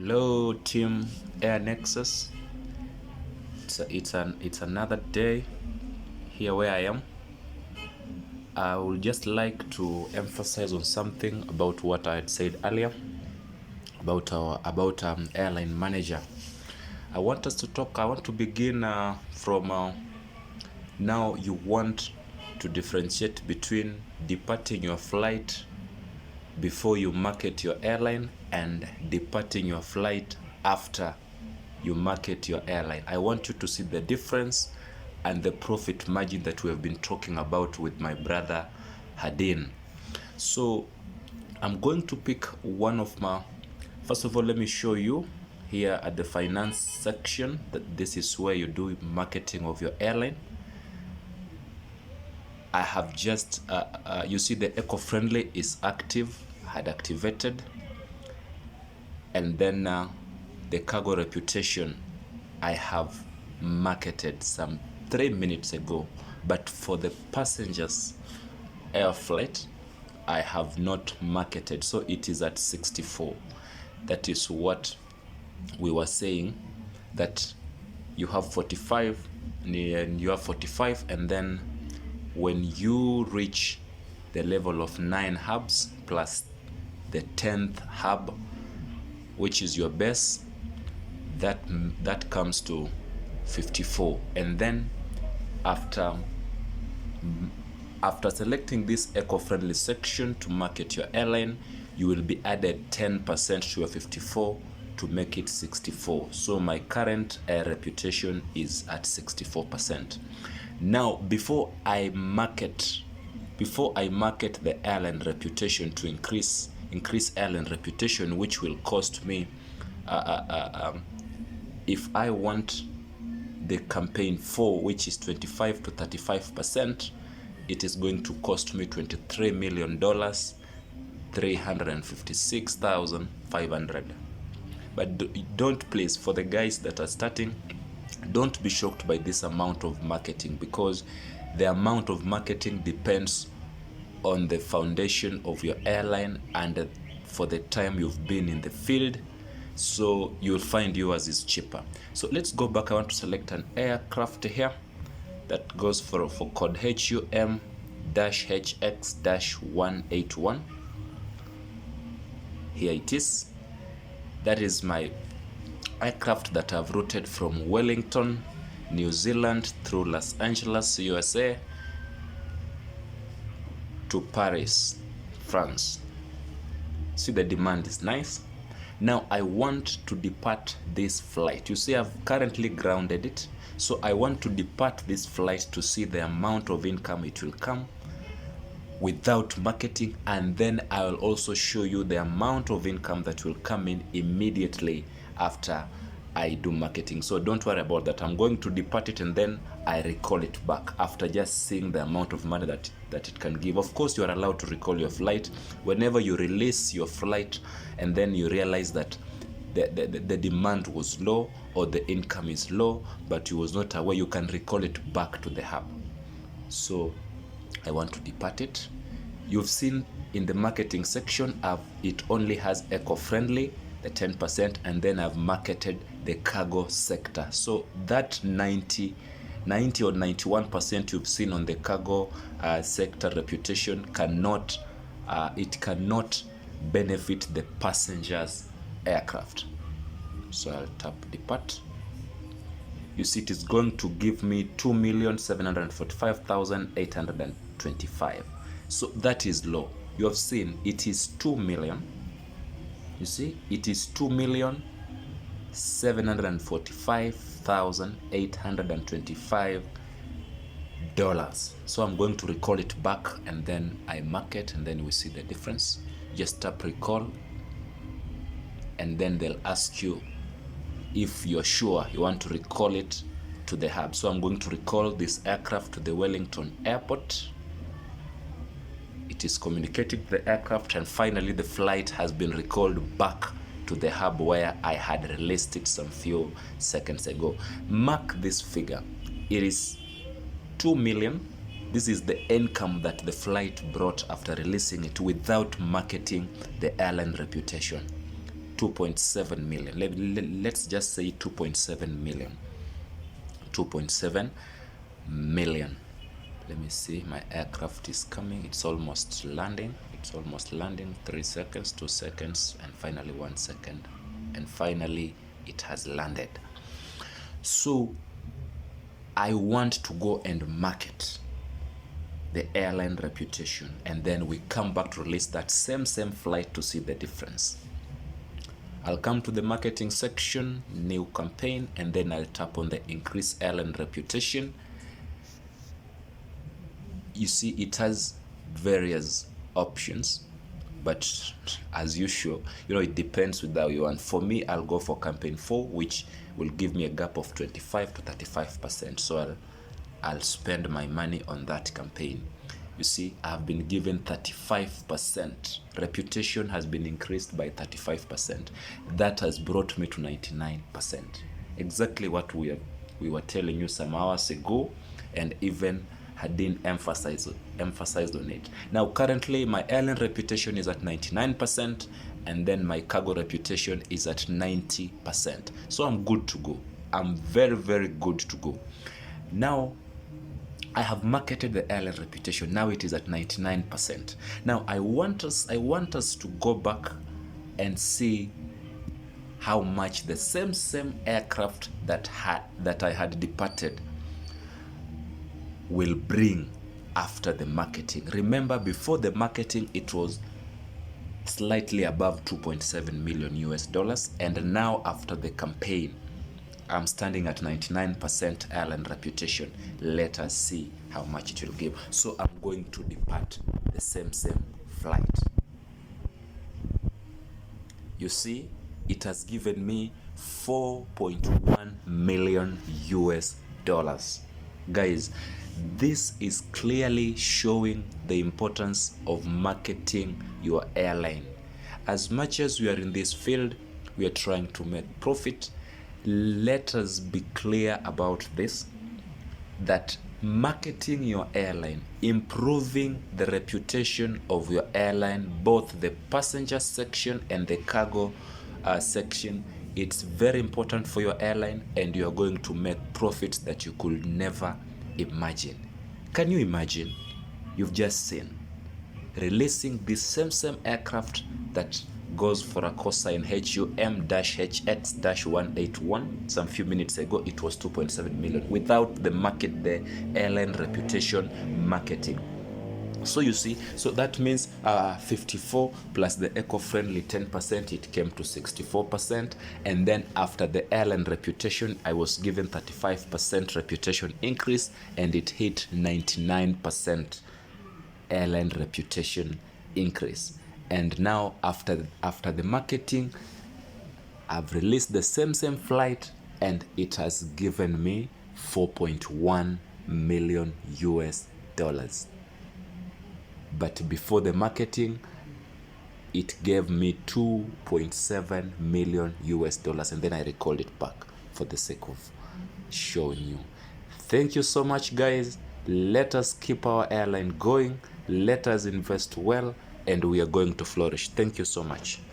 Hello, Team Air Nexus. It's another day here where I am. I would just like to emphasize on something about what I had said earlier about Airline Manager. I want us to talk. I want to begin from now. You want to differentiate between departing your flight before you market your airline and departing your flight after you market your airline. I want you to see the difference and the profit margin that we have been talking about with my brother Hadin. So I'm going to pick one of my, first of all, let me show you here at the finance section that this is where you do marketing of your airline. I have just, you see the eco-friendly is active, had activated, and then the cargo reputation I have marketed some 3 minutes ago, but for the passengers air flight I have not marketed, so it is at 64. That is what we were saying, that you have 45 and you have 45, and then when you reach the level of 9 hubs plus the 10th hub, which is your base, that comes to 54. And then after selecting this eco-friendly section to market your airline, you will be added 10% to your 54 to make it 64. So my current air reputation is at 64%. Now before I market the airline reputation to increase airline reputation, which will cost me if I want the campaign 4, which is 25 to 35%, it is going to cost me $23 million, 356,500. But don't, please, for the guys that are starting, don't be shocked by this amount of marketing, because the amount of marketing depends on the foundation of your airline and for the time you've been in the field. So you'll find yours is cheaper. So let's go back. I want to select an aircraft here that goes for code HUM-HX-181. Here it is. That is my aircraft that I've routed from Wellington, New Zealand through Los Angeles, USA to Paris, France. See, the demand is nice. Now I want to depart this flight. You see, I've currently grounded it. So I want to depart this flight to see the amount of income it will come without marketing, and then I will also show you the amount of income that will come in immediately after I do marketing. So don't worry about that. I'm going to depart it and then I recall it back after just seeing the amount of money that it can give. Of course, you are allowed to recall your flight whenever you release your flight and then you realize that the demand was low or the income is low, but you was not aware. You can recall it back to the hub. So I want to depart it. You've seen in the marketing section, it only has eco-friendly, the 10%, and then I've marketed the cargo sector. So that 90 or 91% you've seen on the cargo sector reputation cannot benefit the passengers aircraft. So I'll tap depart. You see, it is going to give me 2,745,825. So that is low. You have seen it is 2 million. You see, it is $2,745,825. So I'm going to recall it back and then I market, and then we see the difference. Just tap recall, and then they'll ask you if you're sure you want to recall it to the hub. So I'm going to recall this aircraft to the Wellington airport. It is communicated to the aircraft, and finally the flight has been recalled back to the hub where I had released it some few seconds ago. Mark this figure. It is 2 million. This is the income that the flight brought after releasing it without marketing the airline reputation. 2.7 million. Let's just say 2.7 million. 2.7 million. Let me see, my aircraft is coming. It's almost landing. 3 seconds, 2 seconds, and finally 1 second, and finally it has landed. So I want to go and market the airline reputation, and then we come back to release that same flight to see the difference. I'll come to the marketing section, new campaign, and then I'll tap on the increase airline reputation. You see, it has various options, but as usual, it depends with how you want. For me, I'll go for campaign 4, which will give me a gap of 25 to 35%. So I'll spend my money on that campaign. You see, I've been given 35%. Reputation has been increased by 35%. That has brought me to 99%. Exactly what we were telling you some hours ago, and even Hadin emphasized on it. Now, currently, my airline reputation is at 99%, and then my cargo reputation is at 90%. So I'm good to go. I'm very, very good to go. Now, I have marketed the airline reputation. Now it is at 99%. Now I want us to go back and see how much the same aircraft that I had departed will bring after the marketing. Remember, before the marketing it was slightly above 2.7 million US dollars, and now after the campaign I'm standing at 99% airline reputation. Let us see how much it will give. So I'm going to depart the same flight. You see, it has given me 4.1 million US dollars. Guys, this is clearly showing the importance of marketing your airline. As much as we are in this field, we are trying to make profit. Let us be clear about this, that marketing your airline, improving the reputation of your airline, both the passenger section and the cargo section, it's very important for your airline, and you are going to make profits that you could never imagine. Can you imagine? You've just seen releasing this same aircraft that goes for a cosine HUM-HX-181. Some few minutes ago it was 2.7 million without the airline reputation marketing. So you see, so that means 54 plus the eco-friendly 10%, it came to 64%. And then after the airline reputation, I was given 35% reputation increase, and it hit 99% airline reputation increase. And now after the marketing, I've released the same flight, and it has given me 4.1 million US dollars. But before the marketing, it gave me 2.7 million US dollars, and then I recalled it back for the sake of showing you. Thank you so much, guys. Let us keep our airline going. Let us invest well, and we are going to flourish. Thank you so much.